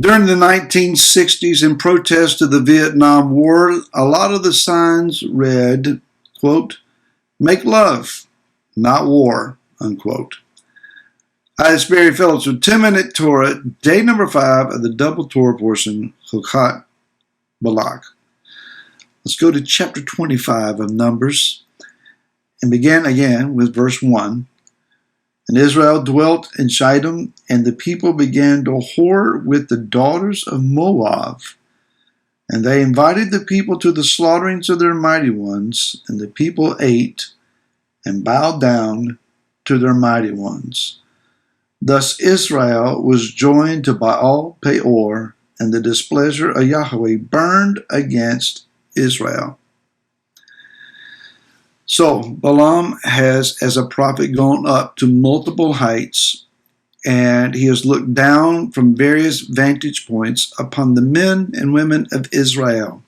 During the 1960s, in protest to the Vietnam War, a lot of the signs read, quote, "Make love, not war," unquote. Hi, it's Barry Phillips with 10-Minute Torah, day number 5 of the double Torah portion, Chukat, Balak. Let's go to chapter 25 of Numbers and begin again with verse 1. And Israel dwelt in Shittim, and the people began to whore with the daughters of Moab. And they invited the people to the slaughterings of their mighty ones, and the people ate and bowed down to their mighty ones. Thus Israel was joined to Baal Peor, and the displeasure of Yahweh burned against Israel. So Balaam has, as a prophet, gone up to multiple heights, and he has looked down from various vantage points upon the men and women of Israel.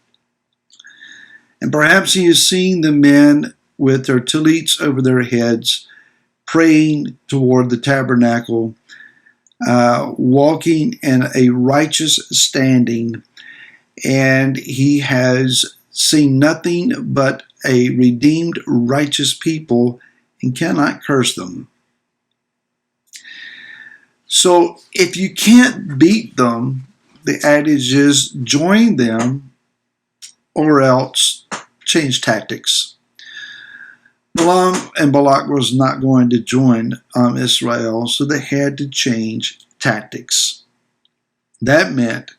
And perhaps he has seen the men with their tallits over their heads, praying toward the tabernacle, walking in a righteous standing, and he has seen nothing but a redeemed, righteous people and cannot curse them. So if you can't beat them, the adage is join them or else change tactics. Balaam and Balak was not going to join Israel, so they had to change tactics. That meant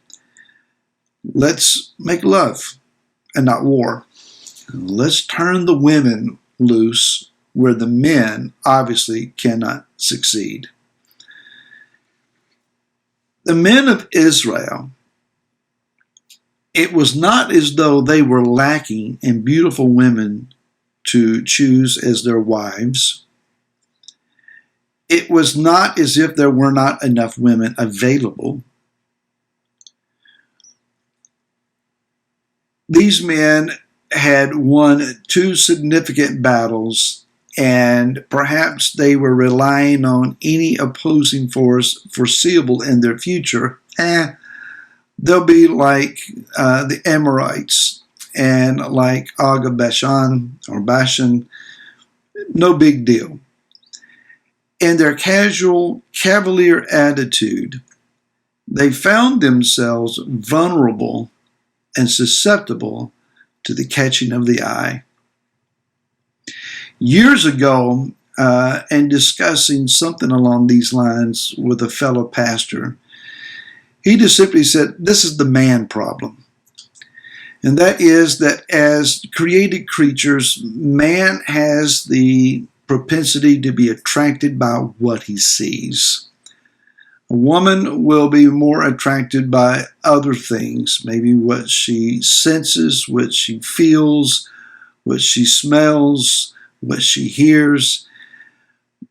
let's make love and not war. Let's turn the women loose where the men obviously cannot succeed. The men of Israel, it was not as though they were lacking in beautiful women to choose as their wives. It was not as if there were not enough women available. These men had won 2 significant battles, and perhaps they were relying on any opposing force foreseeable in their future. They'll be like the Amorites and like Og of Bashan or Bashan. No big deal. In their casual, cavalier attitude, they found themselves vulnerable and susceptible to the catching of the eye. Years ago, and discussing something along these lines with a fellow pastor, he just simply said, this is the man problem. And that is that as created creatures, man has the propensity to be attracted by what he sees. A woman will be more attracted by other things, maybe what she senses, what she feels, what she smells, what she hears.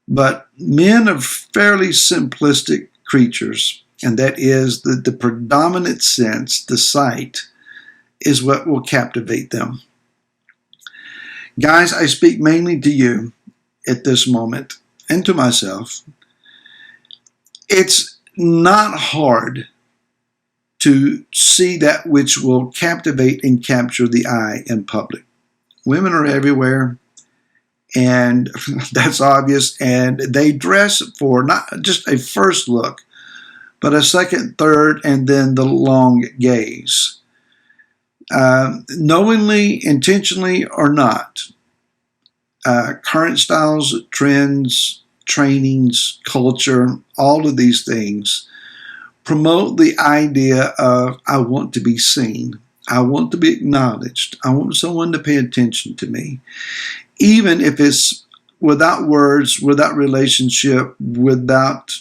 But men are fairly simplistic creatures, and that is that the predominant sense, the sight, is what will captivate them. Guys, I speak mainly to you at this moment and to myself. It's not hard to see that which will captivate and capture the eye in public. Women are everywhere, and that's obvious, and they dress for not just a first look, but a second, third, and then the long gaze. Knowingly, intentionally, or not, current styles, trends, trainings, culture, all of these things promote the idea of I want to be seen. I want to be acknowledged. I want someone to pay attention to me. Even if it's without words, without relationship, without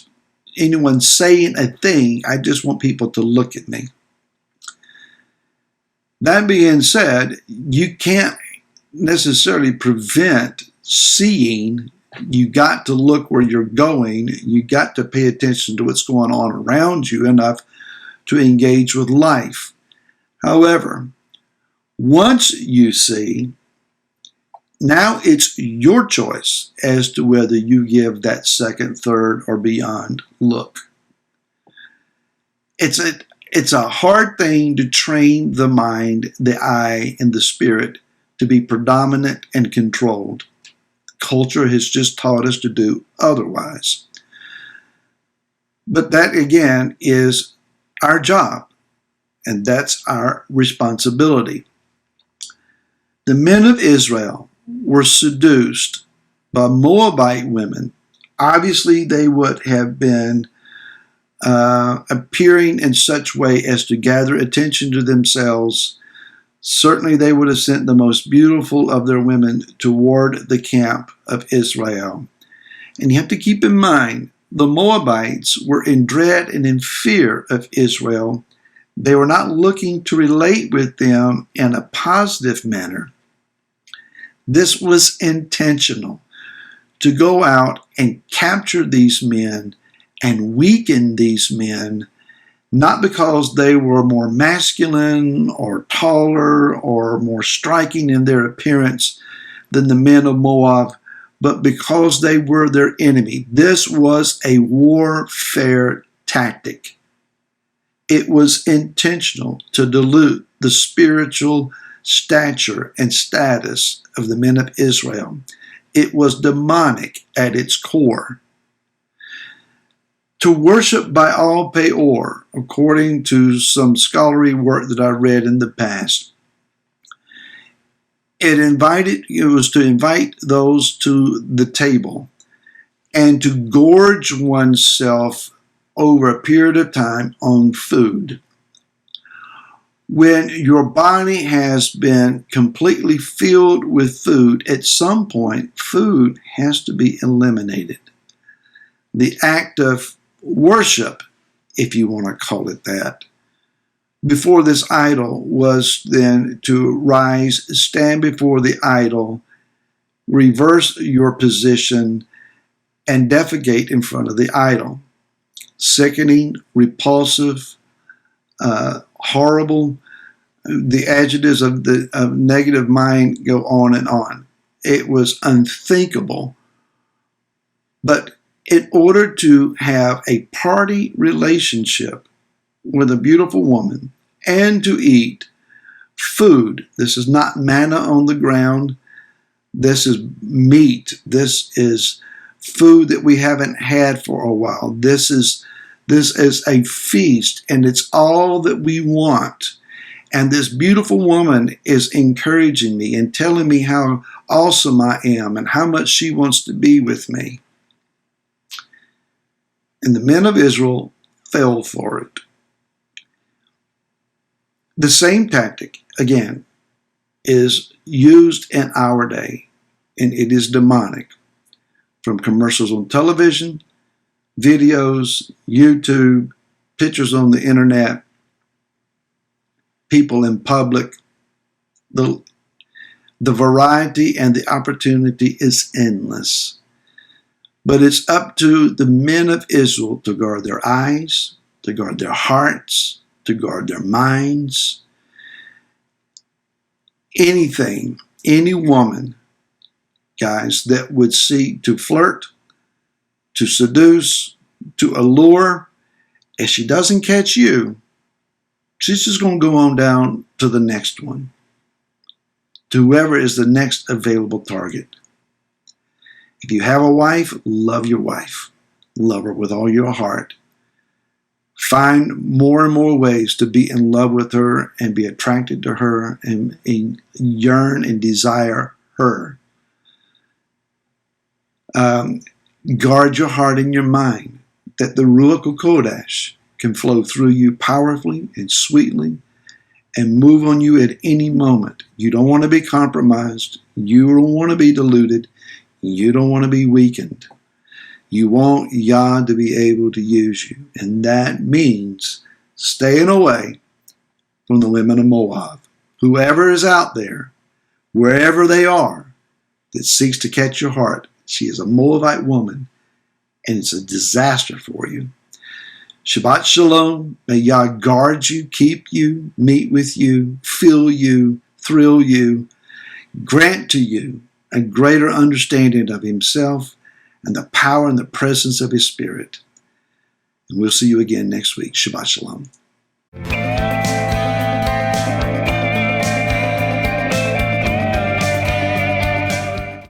anyone saying a thing, I just want people to look at me. That being said, you can't necessarily prevent seeing. You got to look where you're going. You got to pay attention to what's going on around you enough to engage with life. However, once you see, now it's your choice as to whether you give that second, third, or beyond look. It's It's a hard thing to train the mind, the eye, and the spirit to be predominant and controlled. Culture has just taught us to do otherwise. But that, again, is our job, and that's our responsibility. The men of Israel were seduced by Moabite women. Obviously, they would have been appearing in such way as to gather attention to themselves. Certainly, they would have sent the most beautiful of their women toward the camp of Israel. And you have to keep in mind, the Moabites were in dread and in fear of Israel. They were not looking to relate with them in a positive manner. This was intentional, to go out and capture these men and weaken these men, not because they were more masculine or taller or more striking in their appearance than the men of Moab, but because they were their enemy. This was a warfare tactic. It was intentional to dilute the spiritual stature and status of the men of Israel. It was demonic at its core. To worship Baal Peor, according to some scholarly work that I read in the past, it was to invite those to the table and to gorge oneself over a period of time on food. When your body has been completely filled with food, at some point, food has to be eliminated. The act of worship, if you want to call it that, before this idol was then to rise, stand before the idol, reverse your position, and defecate in front of the idol. Sickening, repulsive, horrible. The adjectives of negative mind go on and on. It was unthinkable. But in order to have a party relationship with a beautiful woman and to eat food, this is not manna on the ground. This is meat. This is food that we haven't had for a while. This is a feast, and it's all that we want. And this beautiful woman is encouraging me and telling me how awesome I am and how much she wants to be with me. And the men of Israel fell for it. The same tactic, again, is used in our day, and it is demonic. From commercials on television, videos, YouTube, pictures on the internet, people in public, the variety and the opportunity is endless. But it's up to the men of Israel to guard their eyes, to guard their hearts, to guard their minds. Anything, any woman, guys, that would seek to flirt, to seduce, to allure, if she doesn't catch you, she's just going to go on down to the next one, to whoever is the next available target. If you have a wife, love your wife. Love her with all your heart. Find more and more ways to be in love with her and be attracted to her and yearn and desire her. Guard your heart and your mind, that the Ruach HaKodesh can flow through you powerfully and sweetly and move on you at any moment. You don't want to be compromised. You don't want to be deluded. You don't want to be weakened. You want Yah to be able to use you. And that means staying away from the women of Moab. Whoever is out there, wherever they are, that seeks to catch your heart, she is a Moabite woman, and it's a disaster for you. Shabbat Shalom. May Yah guard you, keep you, meet with you, fill you, thrill you, grant to you a greater understanding of Himself and the power and the presence of His Spirit. And we'll see you again next week. Shabbat Shalom.